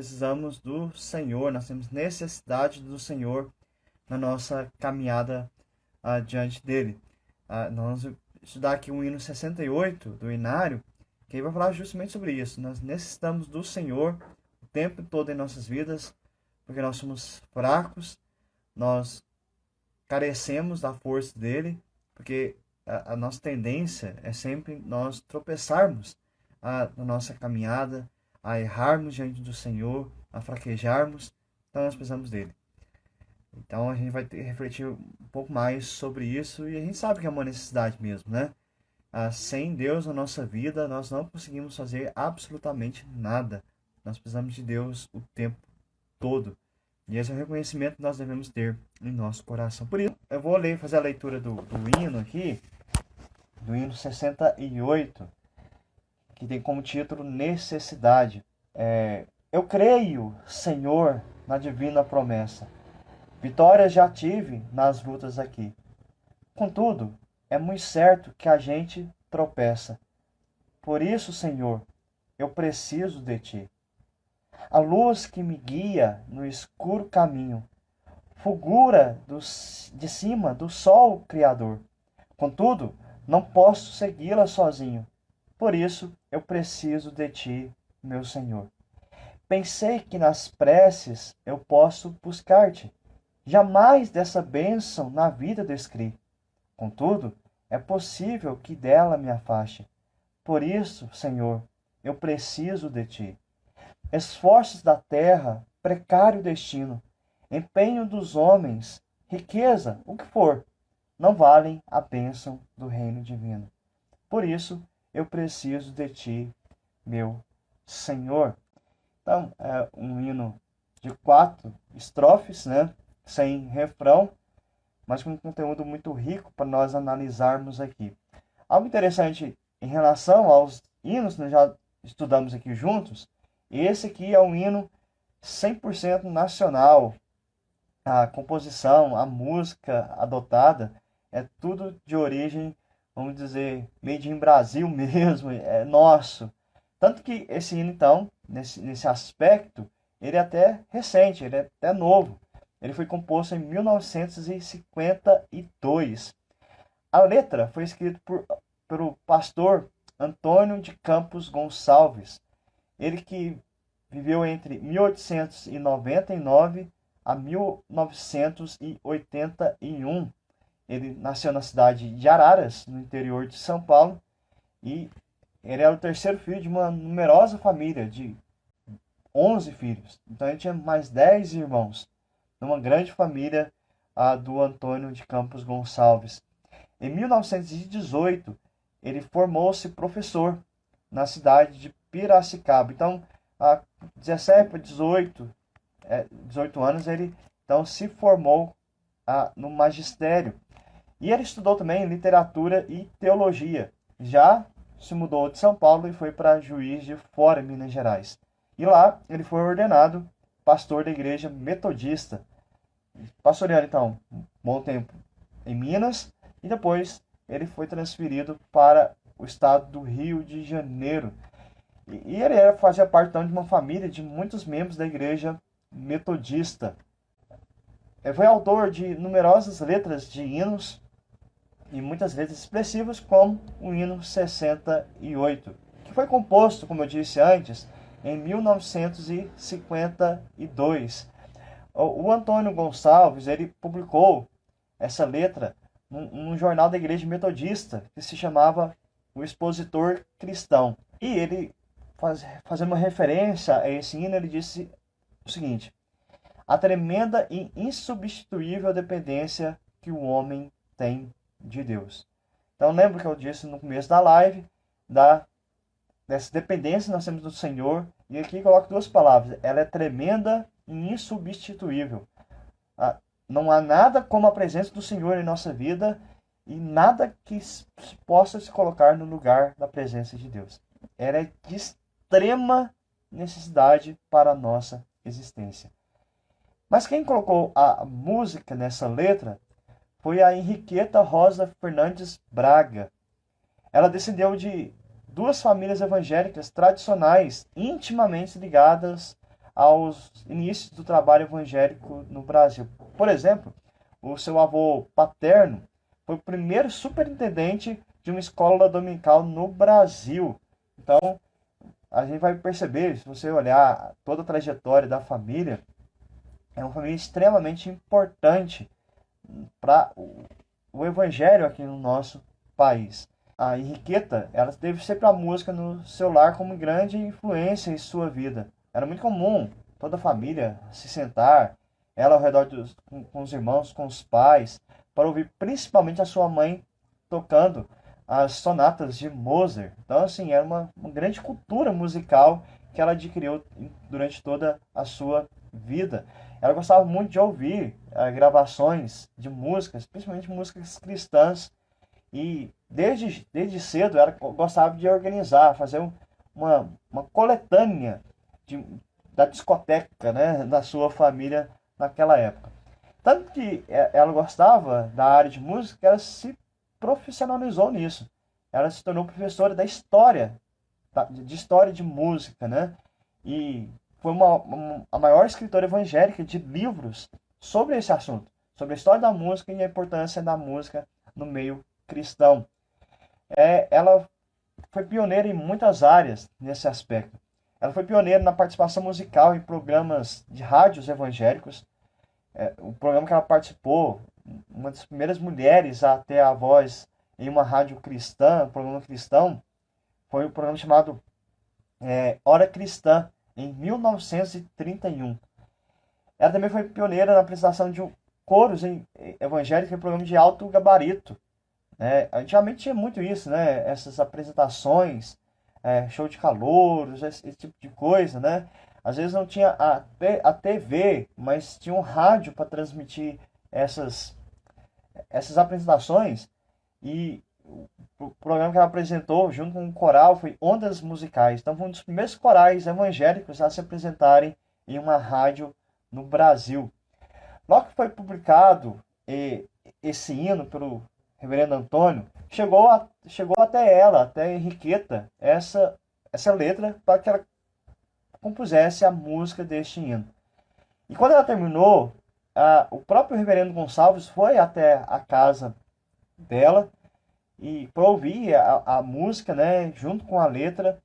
precisamos do Senhor, nós temos necessidade do Senhor na nossa caminhada diante dele. Nós vamos estudar aqui o hino 68 do Inário, que aí vai falar justamente sobre isso. Nós necessitamos do Senhor o tempo todo em nossas vidas, porque nós somos fracos, nós carecemos da força dele, porque a nossa tendência é sempre nós tropeçarmos na nossa caminhada, a errarmos diante do Senhor, a fraquejarmos. Então nós precisamos dele. Então a gente vai refletir um pouco mais sobre isso, e a gente sabe que é uma necessidade mesmo, né? Sem Deus na nossa vida, nós não conseguimos fazer absolutamente nada. Nós precisamos de Deus o tempo todo. E esse é o reconhecimento que nós devemos ter em nosso coração. Por isso, eu vou fazer a leitura do hino aqui, do hino 68, que tem como título Necessidade. Eu creio, Senhor, na divina promessa. Vitórias já tive nas lutas aqui. Contudo, é muito certo que a gente tropeça. Por isso, Senhor, eu preciso de Ti. A luz que me guia no escuro caminho fulgura de cima do sol criador. Contudo, não posso segui-la sozinho. Por isso, eu preciso de Ti, meu Senhor. Pensei que nas preces eu posso buscar-te. Jamais dessa bênção na vida descri. Contudo, é possível que dela me afaste. Por isso, Senhor, eu preciso de Ti. Esforços da terra, precário destino, empenho dos homens, riqueza, o que for, não valem a bênção do reino divino. Por isso, eu preciso de Ti, meu Senhor. Então, é um hino de 4 estrofes, né? Sem refrão, mas com um conteúdo muito rico para nós analisarmos aqui. Algo interessante em relação aos hinos que nós já estudamos aqui juntos, esse aqui é um hino 100% nacional. A composição, a música adotada é tudo de origem, vamos dizer, made in Brasil mesmo, é nosso. Tanto que esse hino, então, nesse aspecto, ele é até recente, ele é até novo. Ele foi composto em 1952. A letra foi escrita pelo pastor Antônio de Campos Gonçalves. Ele que viveu entre 1899 a 1981. Ele nasceu na cidade de Araras, no interior de São Paulo, e ele era o terceiro filho de uma numerosa família de 11 filhos. Então ele tinha mais 10 irmãos, numa grande família do Antônio de Campos Gonçalves. Em 1918, ele formou-se professor na cidade de Piracicaba. Então, há 17 para 18 anos, ele então se formou no magistério. E ele estudou também literatura e teologia. Já se mudou de São Paulo e foi para Juiz de Fora, Minas Gerais. E lá ele foi ordenado pastor da igreja metodista. Pastoreando, então, um bom tempo em Minas, e depois ele foi transferido para o estado do Rio de Janeiro. E ele fazia parte, então, de uma família de muitos membros da igreja metodista. Ele foi autor de numerosas letras de hinos e muitas letras expressivas, como o hino 68, que foi composto, como eu disse antes, em 1952. O Antônio Gonçalves, ele publicou essa letra num jornal da igreja metodista, que se chamava O Expositor Cristão. E ele, fazendo uma referência a esse hino, ele disse o seguinte: a tremenda e insubstituível dependência que o homem tem de Deus. Então lembra que eu disse no começo da live, dessa dependência que nós temos do Senhor, e aqui coloco 2 palavras: ela é tremenda e insubstituível. Não há nada como a presença do Senhor em nossa vida, e nada que possa se colocar no lugar da presença de Deus. Ela é de extrema necessidade para a nossa existência. Mas quem colocou a música nessa letra foi a Henriqueta Rosa Fernandes Braga. Ela descendeu de 2 famílias evangélicas tradicionais, intimamente ligadas aos inícios do trabalho evangélico no Brasil. Por exemplo, o seu avô paterno foi o primeiro superintendente de uma escola dominical no Brasil. Então, a gente vai perceber, se você olhar toda a trajetória da família, é uma família extremamente importante para o evangelho aqui no nosso país. A Henriqueta, ela teve sempre a música no seu lar como grande influência em sua vida. Era muito comum toda a família se sentar, ela ao redor com os irmãos, com os pais, para ouvir principalmente a sua mãe tocando as sonatas de Mozart. Então, assim, era uma grande cultura musical que ela adquiriu durante toda a sua vida. Ela gostava muito de ouvir gravações de músicas, principalmente músicas cristãs, e desde cedo ela gostava de organizar, fazer uma coletânea da discoteca, né, da sua família naquela época. Tanto que ela gostava da área de música que ela se profissionalizou nisso. Ela se tornou professora da história, de história de música, né? E foi a maior escritora evangélica de livros sobre esse assunto, sobre a história da música e a importância da música no meio cristão. Ela foi pioneira em muitas áreas nesse aspecto. Ela foi pioneira na participação musical em programas de rádios evangélicos. O programa que ela participou, uma das primeiras mulheres a ter a voz em uma rádio cristã, um programa cristão, foi o programa chamado Hora Cristã, em 1931. Ela também foi pioneira na apresentação de coros evangélicos em programa de alto gabarito. Antigamente tinha muito isso, né? Essas apresentações, show de calouros, esse tipo de coisa, né? Às vezes não tinha a TV, mas tinha um rádio para transmitir essas apresentações. E o programa que ela apresentou junto com o coral foi Ondas Musicais. Então foi um dos primeiros corais evangélicos a se apresentarem em uma rádio no Brasil. Logo que foi publicado esse hino pelo reverendo Antônio, chegou até ela, até Henriqueta, essa letra para que ela compusesse a música deste hino. E quando ela terminou, o próprio reverendo Gonçalves foi até a casa dela e para ouvir a música, né, junto com a letra.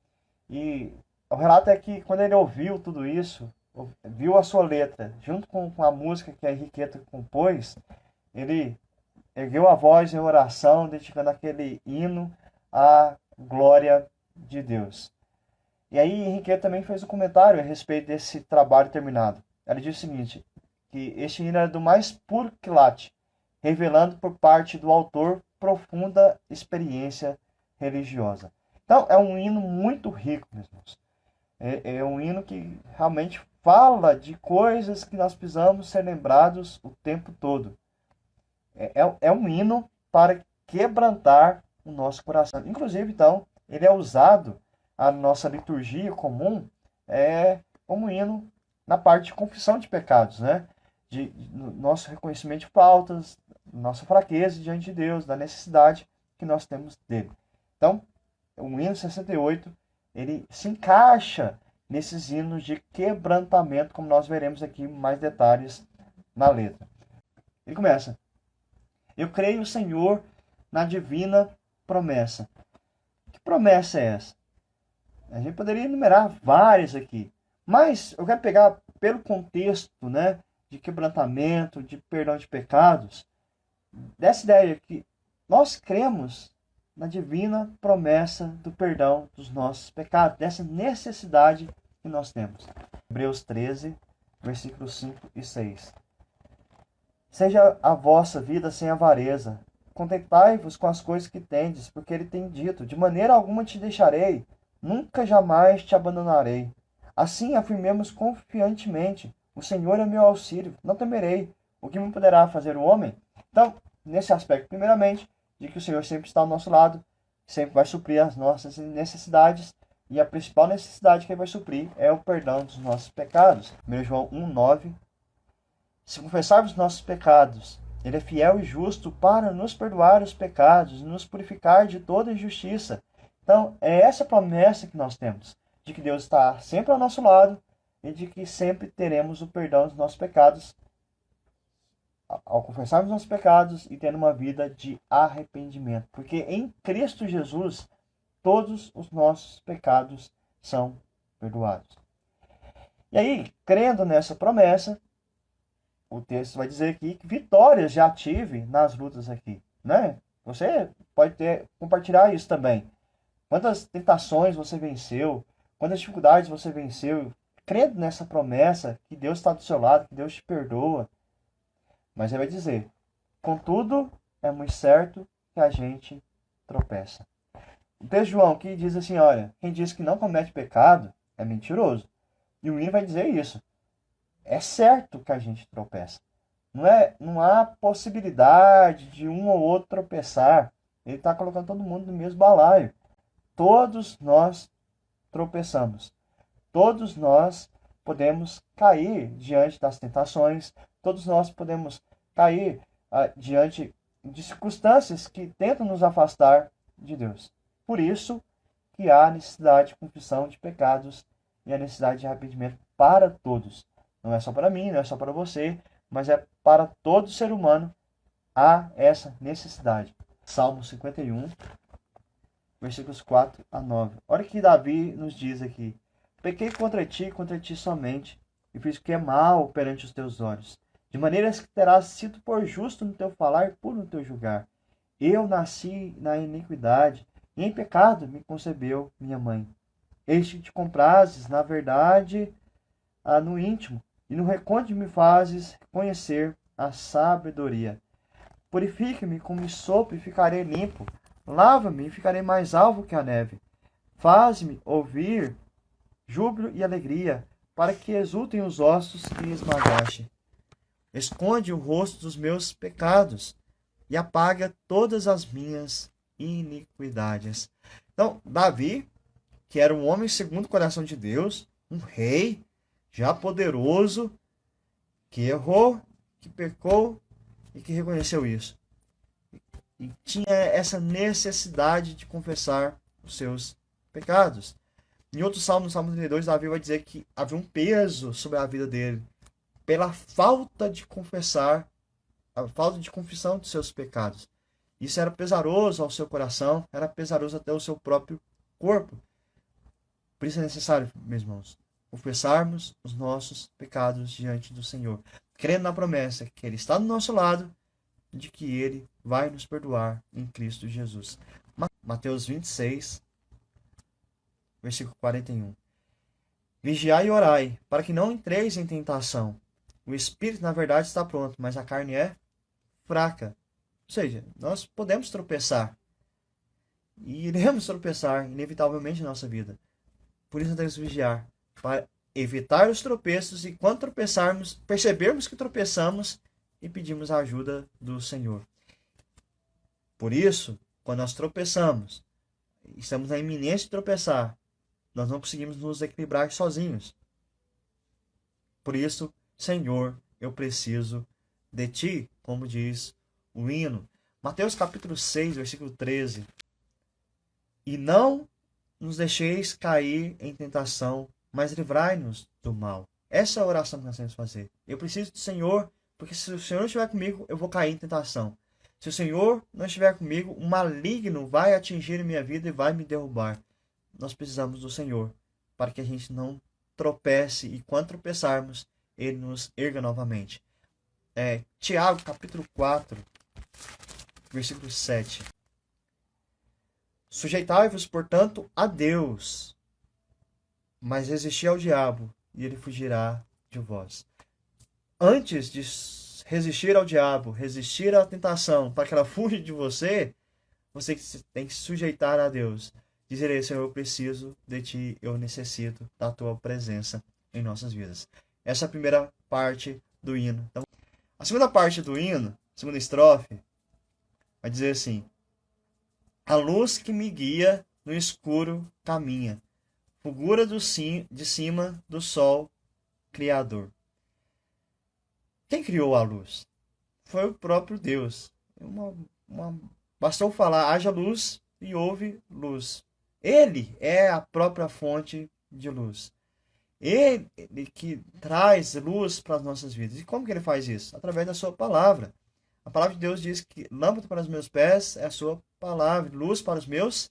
E o relato é que quando ele ouviu tudo isso, viu a sua letra junto com a música que a Henriqueta compôs, ele ergueu a voz em oração, dedicando aquele hino à glória de Deus. E aí Henriqueta também fez um comentário a respeito desse trabalho terminado. Ela diz o seguinte, que este hino era do mais puro quilate, revelando por parte do autor profunda experiência religiosa. Então, é um hino muito rico, meus irmãos. É um hino que realmente fala de coisas que nós precisamos ser lembrados o tempo todo. É um hino para quebrantar o nosso coração. Inclusive, então, ele é usado na nossa liturgia comum como hino na parte de confissão de pecados, né? De nosso reconhecimento de faltas, nossa fraqueza diante de Deus, da necessidade que nós temos dele. Então, o hino 68, ele se encaixa nesses hinos de quebrantamento, como nós veremos aqui mais detalhes na letra. Ele começa: eu creio, Senhor, na divina promessa. Que promessa é essa? A gente poderia enumerar várias aqui, mas eu quero pegar pelo contexto, né, de quebrantamento, de perdão de pecados, dessa ideia que nós cremos na divina promessa do perdão dos nossos pecados, dessa necessidade que nós temos. Hebreus 13, versículos 5 e 6. Seja a vossa vida sem avareza, contentai-vos com as coisas que tendes, porque ele tem dito, de maneira alguma te deixarei, nunca jamais te abandonarei. Assim afirmemos confiantemente, o Senhor é meu auxílio, não temerei, o que me poderá fazer o homem? Então, nesse aspecto, primeiramente, de que o Senhor sempre está ao nosso lado, sempre vai suprir as nossas necessidades, e a principal necessidade que ele vai suprir é o perdão dos nossos pecados. 1 João 1,9. Se confessarmos nossos pecados, ele é fiel e justo para nos perdoar os pecados e nos purificar de toda injustiça. Então, é essa promessa que nós temos, de que Deus está sempre ao nosso lado, e de que sempre teremos o perdão dos nossos pecados ao confessarmos nossos pecados e tendo uma vida de arrependimento. Porque em Cristo Jesus, todos os nossos pecados são perdoados. E aí, crendo nessa promessa, o texto vai dizer aqui que vitórias já tive nas lutas aqui, né? Você pode compartilhar isso também. Quantas tentações você venceu, quantas dificuldades você venceu, crendo nessa promessa que Deus está do seu lado, que Deus te perdoa. Mas ele vai dizer, contudo, é muito certo que a gente tropeça. O texto de João aqui diz assim, olha, quem diz que não comete pecado é mentiroso. E o hino vai dizer isso. É certo que a gente tropeça. Não há possibilidade de um ou outro tropeçar. Ele está colocando todo mundo no mesmo balaio. Todos nós tropeçamos. Todos nós podemos cair diante das tentações. Todos nós podemos cair diante de circunstâncias que tentam nos afastar de Deus. Por isso que há necessidade de confissão de pecados e a necessidade de arrependimento para todos. Não é só para mim, não é só para você, mas é para todo ser humano há essa necessidade. Salmo 51, versículos 4 a 9. Olha o que Davi nos diz aqui. Pequei contra ti somente, e fiz o que é mal perante os teus olhos. De maneiras que terás sido por justo no teu falar e puro no teu julgar. Eu nasci na iniquidade, e em pecado me concebeu minha mãe. Eis que te comprases, na verdade, no íntimo, e no recôndito me fazes conhecer a sabedoria. Purifica-me com sopo e ficarei limpo. Lava-me e ficarei mais alvo que a neve. Faz-me ouvir júbilo e alegria, para que exultem os ossos que esmagaste. Esconde o rosto dos meus pecados e apaga todas as minhas iniquidades. Então, Davi, que era um homem segundo o coração de Deus, um rei, já poderoso, que errou, que pecou e que reconheceu isso. E tinha essa necessidade de confessar os seus pecados. Em outro salmo, no Salmo 32, Davi vai dizer que havia um peso sobre a vida dele pela falta de confessar, a falta de confissão dos seus pecados. Isso era pesaroso ao seu coração, era pesaroso até ao seu próprio corpo. Por isso é necessário, meus irmãos, confessarmos os nossos pecados diante do Senhor, crendo na promessa que Ele está do nosso lado, de que Ele vai nos perdoar em Cristo Jesus. Mateus 26, versículo 41. Vigiai e orai, para que não entreis em tentação. O espírito, na verdade, está pronto, mas a carne é fraca. Ou seja, nós podemos tropeçar. E iremos tropeçar, inevitavelmente, na nossa vida. Por isso, nós temos que vigiar, para evitar os tropeços e, quando tropeçarmos, percebermos que tropeçamos e pedimos a ajuda do Senhor. Por isso, quando nós tropeçamos, estamos na iminência de tropeçar, nós não conseguimos nos equilibrar sozinhos. Por isso, Senhor, eu preciso de Ti, como diz o hino. Mateus capítulo 6, versículo 13. E não nos deixeis cair em tentação, mas livrai-nos do mal. Essa é a oração que nós temos que fazer. Eu preciso do Senhor, porque se o Senhor estiver comigo, eu vou cair em tentação. Se o Senhor não estiver comigo, o maligno vai atingir minha vida e vai me derrubar. Nós precisamos do Senhor, para que a gente não tropece e quando tropeçarmos, Ele nos erga novamente. Tiago, capítulo 4, versículo 7. Sujeitai-vos, portanto, a Deus, mas resisti ao diabo, e ele fugirá de vós. Antes de resistir ao diabo, resistir à tentação, para que ela fuja de você, você tem que se sujeitar a Deus. Dizer, Senhor, eu preciso de Ti, eu necessito da Tua presença em nossas vidas. Essa é a primeira parte do hino. Então, a segunda parte do hino, a segunda estrofe, vai dizer assim: a luz que me guia no escuro caminha, fulgura de cima do sol criador. Quem criou a luz? Foi o próprio Deus. Bastou falar, haja luz e houve luz. Ele é a própria fonte de luz. Ele que traz luz para as nossas vidas. E como que ele faz isso? Através da sua palavra. A palavra de Deus diz que lâmpada para os meus pés é a sua palavra, luz para os meus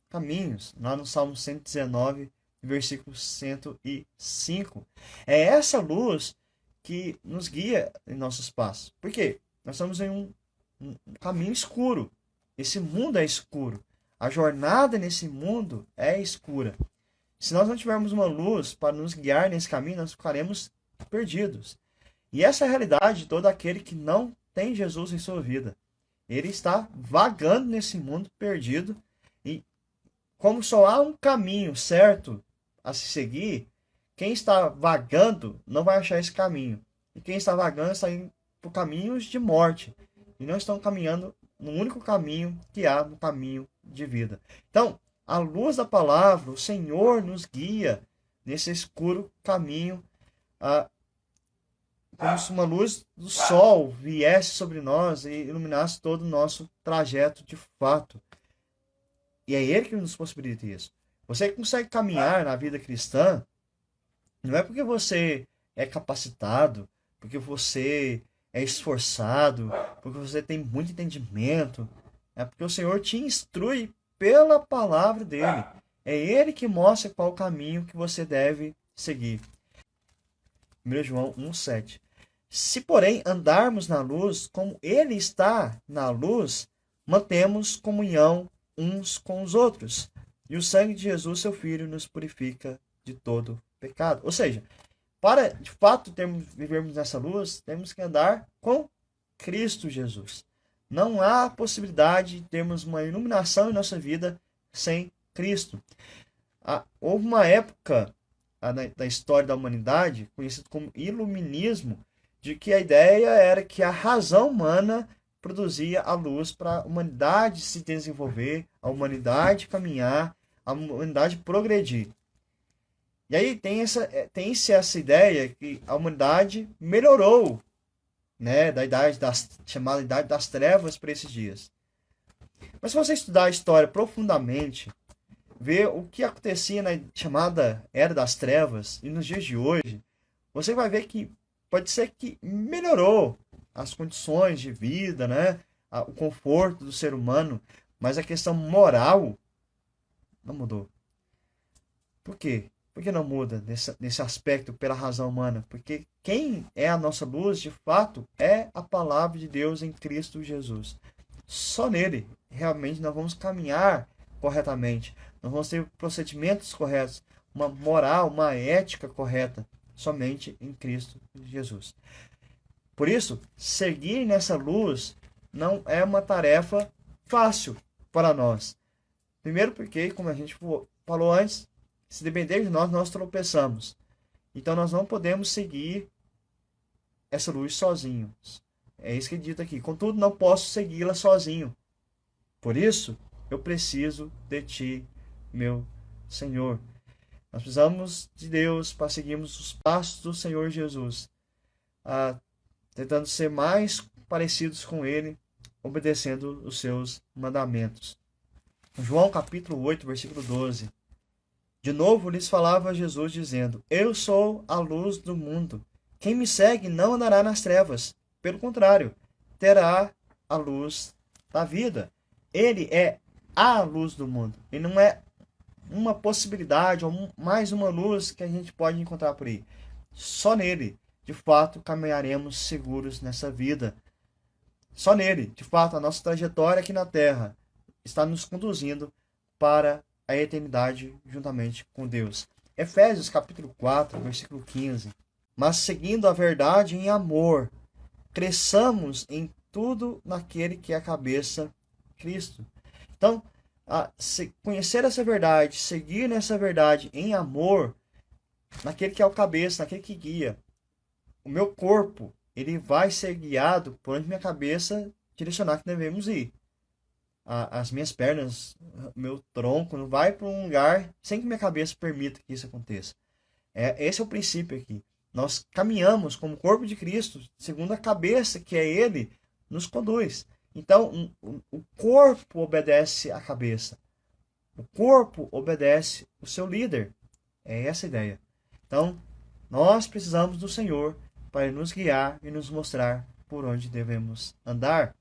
caminhos. Lá no Salmo 119, versículo 105. É essa luz que nos guia em nossos passos. Por quê? Nós estamos em um caminho escuro. Esse mundo é escuro. A jornada nesse mundo é escura. Se nós não tivermos uma luz para nos guiar nesse caminho, nós ficaremos perdidos. E essa é a realidade de todo aquele que não tem Jesus em sua vida. Ele está vagando nesse mundo perdido. E como só há um caminho certo a se seguir, quem está vagando não vai achar esse caminho. E quem está vagando está indo por caminhos de morte. E não estão caminhando no único caminho que há, no caminho de vida. Então, a luz da palavra, o Senhor nos guia nesse escuro caminho, como se uma luz do sol viesse sobre nós e iluminasse todo o nosso trajeto de fato. E é Ele que nos possibilita isso. Você consegue caminhar na vida cristã, não é porque você é capacitado, porque você é esforçado, porque você tem muito entendimento. É porque o Senhor te instrui pela palavra dele. É Ele que mostra qual o caminho que você deve seguir. 1 João 1,7. Se, porém, andarmos na luz, como Ele está na luz, mantemos comunhão uns com os outros. E o sangue de Jesus, seu Filho, nos purifica de todo pecado. Ou seja, para de fato vivermos nessa luz, temos que andar com Cristo Jesus. Não há possibilidade de termos uma iluminação em nossa vida sem Cristo. Houve uma época da história da humanidade, conhecida como iluminismo, de que a ideia era que a razão humana produzia a luz para a humanidade se desenvolver, a humanidade caminhar, a humanidade progredir. E aí tem-se essa ideia que a humanidade melhorou, né, chamada Idade das Trevas para esses dias. Mas se você estudar a história profundamente, ver o que acontecia na chamada Era das Trevas e nos dias de hoje, você vai ver que pode ser que melhorou as condições de vida, né, o conforto do ser humano, mas a questão moral não mudou. Por quê? Por que não muda nesse aspecto pela razão humana? Porque quem é a nossa luz, de fato, é a palavra de Deus em Cristo Jesus. Só nele, realmente, nós vamos caminhar corretamente. Nós vamos ter procedimentos corretos, uma moral, uma ética correta, somente em Cristo Jesus. Por isso, seguir nessa luz não é uma tarefa fácil para nós. Primeiro porque, como a gente falou antes, se depender de nós, nós tropeçamos. Então nós não podemos seguir essa luz sozinhos. É isso que é dito aqui. Contudo, não posso segui-la sozinho. Por isso, eu preciso de ti, meu Senhor. Nós precisamos de Deus para seguirmos os passos do Senhor Jesus, tentando ser mais parecidos com Ele, obedecendo os seus mandamentos. João capítulo 8, versículo 12. De novo lhes falava Jesus, dizendo: Eu sou a luz do mundo. Quem me segue não andará nas trevas. Pelo contrário, terá a luz da vida. Ele é a luz do mundo. E não é uma possibilidade ou mais uma luz que a gente pode encontrar por aí. Só nele, de fato, caminharemos seguros nessa vida. Só nele, de fato, a nossa trajetória aqui na Terra está nos conduzindo para a eternidade juntamente com Deus. Efésios capítulo 4, versículo 15. Mas seguindo a verdade em amor, cresçamos em tudo naquele que é a cabeça, Cristo. Então, conhecer essa verdade, seguir nessa verdade em amor, naquele que é o cabeça, naquele que guia. O meu corpo, ele vai ser guiado por onde minha cabeça direcionar que devemos ir. As minhas pernas, meu tronco, não vai para um lugar sem que minha cabeça permita que isso aconteça. Esse é o princípio aqui. Nós caminhamos como corpo de Cristo, segundo a cabeça, que é Ele, nos conduz. Então, o corpo obedece à cabeça. O corpo obedece o seu líder. É essa a ideia. Então, nós precisamos do Senhor para nos guiar e nos mostrar por onde devemos andar.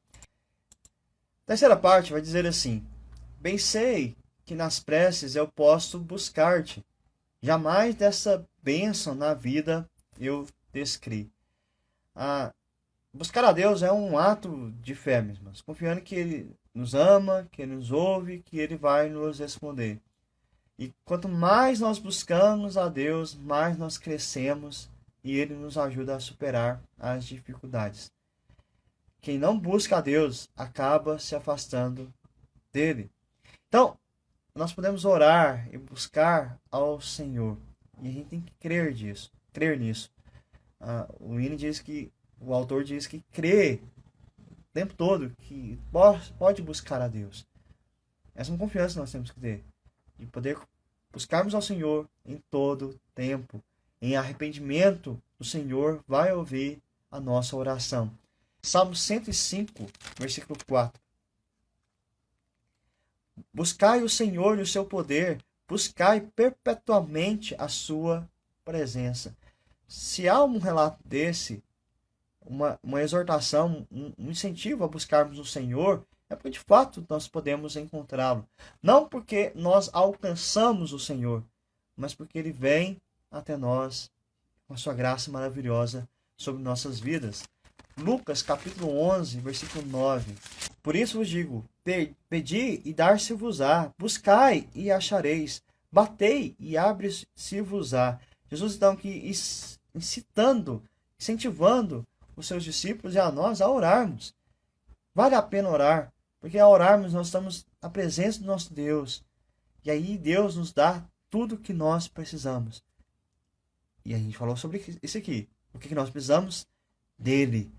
A terceira parte vai dizer assim: bem sei que nas preces eu posso buscar-te. Jamais dessa bênção na vida eu descri. Buscar a Deus é um ato de fé, meus irmãos, confiando que Ele nos ama, que Ele nos ouve, que Ele vai nos responder. E quanto mais nós buscamos a Deus, mais nós crescemos e Ele nos ajuda a superar as dificuldades. Quem não busca a Deus acaba se afastando dele. Então, nós podemos orar e buscar ao Senhor. E a gente tem que crer nisso. O autor diz que crê o tempo todo que pode buscar a Deus. Essa é uma confiança que nós temos que ter. De poder buscarmos ao Senhor em todo tempo. Em arrependimento, o Senhor vai ouvir a nossa oração. Salmo 105, versículo 4. Buscai o Senhor e o seu poder, buscai perpetuamente a sua presença. Se há um relato desse, uma exortação, um incentivo a buscarmos o Senhor, é porque de fato nós podemos encontrá-lo. Não porque nós alcançamos o Senhor, mas porque Ele vem até nós com a sua graça maravilhosa sobre nossas vidas. Lucas capítulo 11, versículo 9. Por isso vos digo, pedi e dar-se-vos-á, buscai e achareis, batei e abre-se-vos-á. Jesus então aqui incentivando os seus discípulos e a nós a orarmos. Vale a pena orar, porque ao orarmos nós estamos na presença do nosso Deus. E aí Deus nos dá tudo o que nós precisamos. E a gente falou sobre isso aqui. O que nós precisamos? Dele.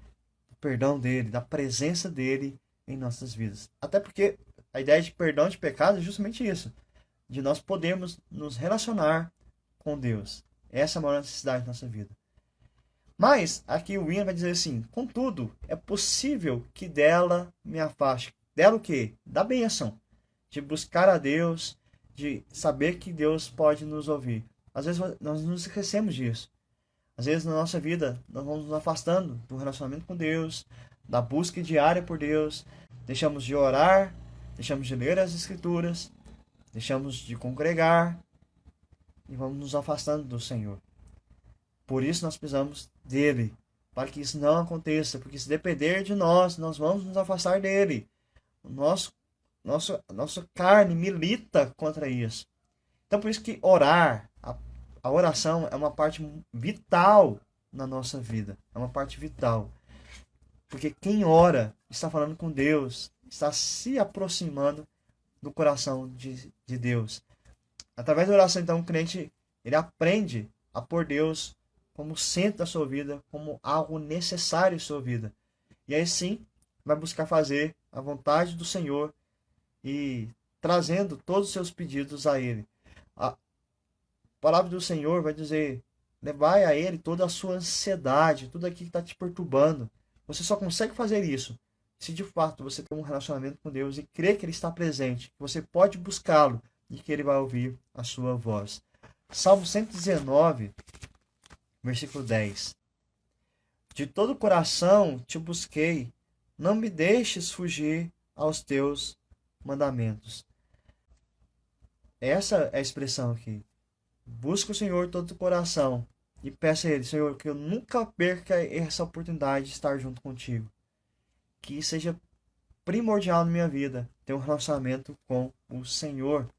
Do perdão dele, da presença dele em nossas vidas. Até porque a ideia de perdão de pecado é justamente isso. De nós podermos nos relacionar com Deus. Essa é a maior necessidade da nossa vida. Mas, aqui o hino vai dizer assim: contudo, é possível que dela me afaste. Dela o quê? Da bênção. De buscar a Deus, de saber que Deus pode nos ouvir. Às vezes nós nos esquecemos disso. Às vezes na nossa vida nós vamos nos afastando do relacionamento com Deus, da busca diária por Deus. Deixamos de orar, deixamos de ler as Escrituras, deixamos de congregar e vamos nos afastando do Senhor. Por isso nós precisamos dele, para que isso não aconteça, porque se depender de nós, nós vamos nos afastar dele. Nossa carne milita contra isso. Então por isso que orar, a oração é uma parte vital na nossa vida. É uma parte vital. Porque quem ora está falando com Deus, está se aproximando do coração de Deus. Através da oração, então, o crente ele aprende a pôr Deus como centro da sua vida, como algo necessário em sua vida. E aí sim, vai buscar fazer a vontade do Senhor e trazendo todos os seus pedidos a Ele. A palavra do Senhor vai dizer: levai a Ele toda a sua ansiedade, tudo aquilo que está te perturbando. Você só consegue fazer isso se de fato você tem um relacionamento com Deus e crê que Ele está presente, que você pode buscá-lo e que Ele vai ouvir a sua voz. Salmo 119, versículo 10. De todo o coração te busquei, não me deixes fugir aos teus mandamentos. Essa é a expressão aqui. Busca o Senhor de todo o coração e peça a Ele: Senhor, que eu nunca perca essa oportunidade de estar junto contigo. Que seja primordial na minha vida ter um relacionamento com o Senhor.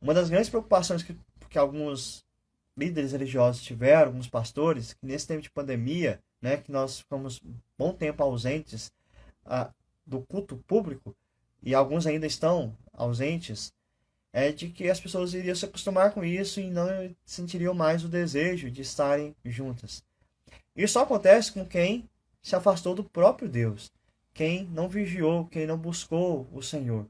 Uma das grandes preocupações que alguns líderes religiosos tiveram, alguns pastores, que nesse tempo de pandemia, né, que nós ficamos um bom tempo ausentes do culto público, e alguns ainda estão ausentes, é de que as pessoas iriam se acostumar com isso e não sentiriam mais o desejo de estarem juntas. Isso só acontece com quem se afastou do próprio Deus, quem não vigiou, quem não buscou o Senhor.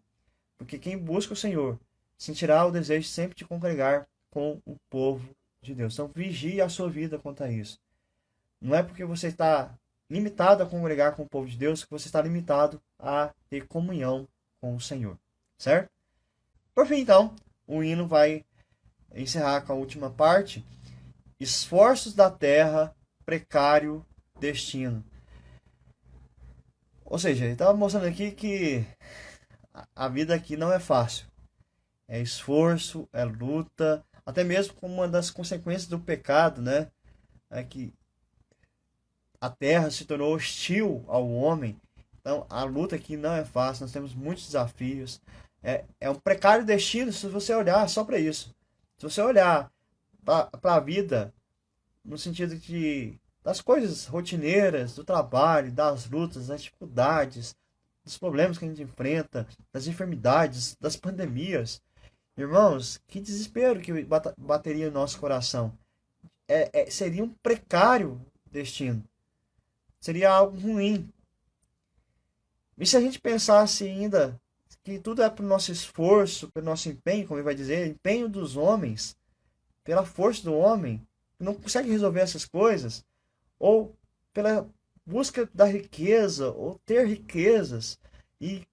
Porque quem busca o Senhor sentirá o desejo sempre de congregar com o povo de Deus. Então vigie a sua vida quanto a isso. Não é porque você está limitado a congregar com o povo de Deus que você está limitado a ter comunhão com o Senhor. Certo? Por fim, então, o hino vai encerrar com a última parte. Esforços da terra, precário destino. Ou seja, ele estava mostrando aqui que a vida aqui não é fácil. É esforço, é luta, até mesmo como uma das consequências do pecado, né? É que a terra se tornou hostil ao homem. Então, a luta aqui não é fácil, nós temos muitos desafios. É um precário destino se você olhar só para isso. Se você olhar para a vida no sentido das coisas rotineiras, do trabalho, das lutas, das dificuldades, dos problemas que a gente enfrenta, das enfermidades, das pandemias. Irmãos, que desespero que bateria no nosso coração. Seria um precário destino. Seria algo ruim. E se a gente pensasse ainda que tudo é pelo nosso esforço, pelo nosso empenho, como ele vai dizer, empenho dos homens, pela força do homem, que não consegue resolver essas coisas, ou pela busca da riqueza, ou ter riquezas, e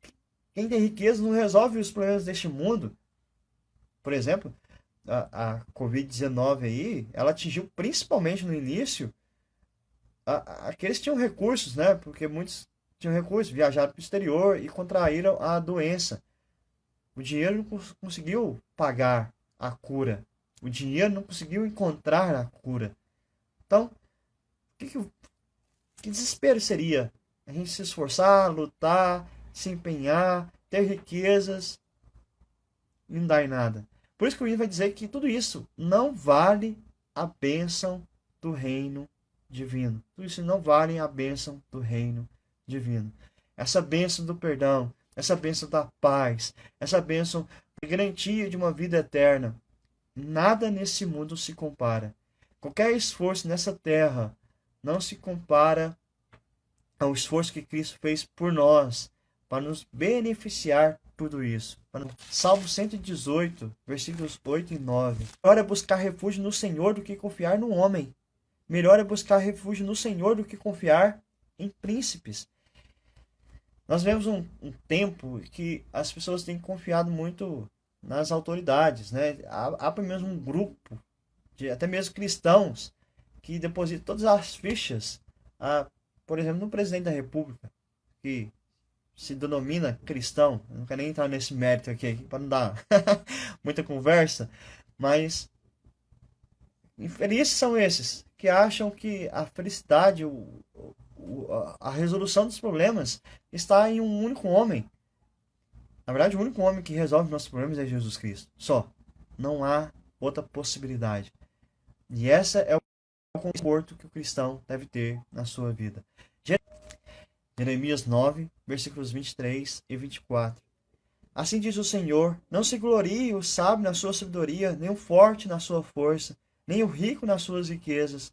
quem tem riqueza não resolve os problemas deste mundo. Por exemplo, a Covid-19 aí, ela atingiu principalmente no início aqueles que tinham recursos, né? Porque muitos tinham recursos, viajaram para o exterior e contraíram a doença. O dinheiro não conseguiu pagar a cura. O dinheiro não conseguiu encontrar a cura. Então, que desespero seria a gente se esforçar, lutar, se empenhar, ter riquezas e não dar em nada. Por isso que o Ian vai dizer que tudo isso não vale a bênção do reino divino. Tudo isso não vale a bênção do reino divino. Essa bênção do perdão, essa bênção da paz, essa bênção de garantia de uma vida eterna. Nada nesse mundo se compara. Qualquer esforço nessa terra não se compara ao esforço que Cristo fez por nós, para nos beneficiar tudo isso. Salmo 118, versículos 8 e 9. Melhor é buscar refúgio no Senhor do que confiar no homem. Melhor é buscar refúgio no Senhor do que confiar em príncipes. Nós vemos um tempo que as pessoas têm confiado muito nas autoridades, né? Há pelo menos um grupo, até mesmo cristãos, que depositam todas as fichas, por exemplo, no presidente da República, que se denomina cristão. Eu não quero nem entrar nesse mérito aqui para não dar muita conversa, mas infelizes são esses que acham que a felicidade, a resolução dos problemas está em um único homem. Na verdade, o único homem que resolve nossos problemas é Jesus Cristo. Só. Não há outra possibilidade. E essa é o conforto que o cristão deve ter na sua vida. Jeremias 9, versículos 23 e 24. Assim diz o Senhor: não se glorie o sábio na sua sabedoria, nem o forte na sua força, nem o rico nas suas riquezas.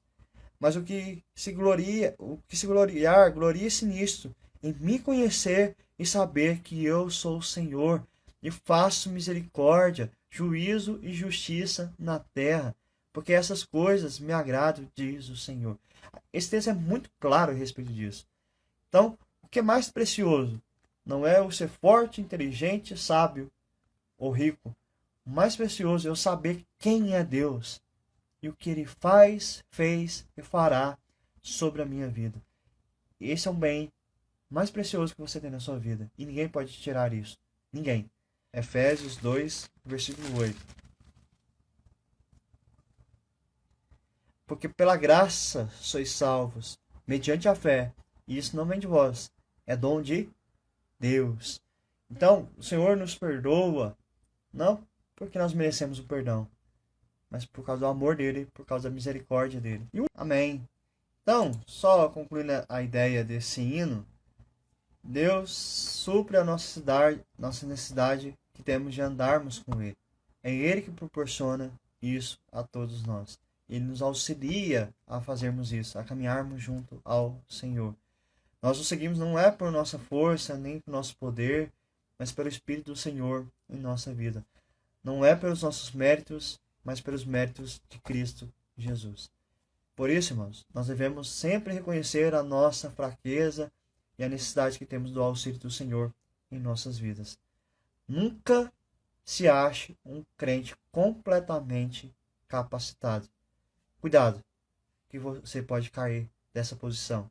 Mas o que se gloriar, glorie-se nisto, em me conhecer e saber que eu sou o Senhor, e faço misericórdia, juízo e justiça na terra, porque essas coisas me agradam, diz o Senhor. Esse texto é muito claro a respeito disso. Então, o que é mais precioso não é o ser forte, inteligente, sábio ou rico. O mais precioso é eu saber quem é Deus e o que Ele faz, fez e fará sobre a minha vida. Esse é um bem mais precioso que você tem na sua vida. E ninguém pode tirar isso. Ninguém. Efésios 2, versículo 8. Porque pela graça sois salvos, mediante a fé. E isso não vem de vós. É dom de Deus. Então, o Senhor nos perdoa, não porque nós merecemos o perdão, mas por causa do amor dele, por causa da misericórdia dele. Amém. Então, só concluindo a ideia desse hino, Deus supre a nossa necessidade que temos de andarmos com Ele. É Ele que proporciona isso a todos nós. Ele nos auxilia a fazermos isso, a caminharmos junto ao Senhor. Nós o seguimos não é por nossa força, nem por nosso poder, mas pelo Espírito do Senhor em nossa vida. Não é pelos nossos méritos, mas pelos méritos de Cristo Jesus. Por isso, irmãos, nós devemos sempre reconhecer a nossa fraqueza e a necessidade que temos do auxílio do Senhor em nossas vidas. Nunca se ache um crente completamente capacitado. Cuidado, que você pode cair dessa posição.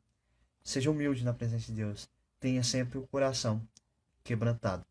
Seja humilde na presença de Deus. Tenha sempre o coração quebrantado.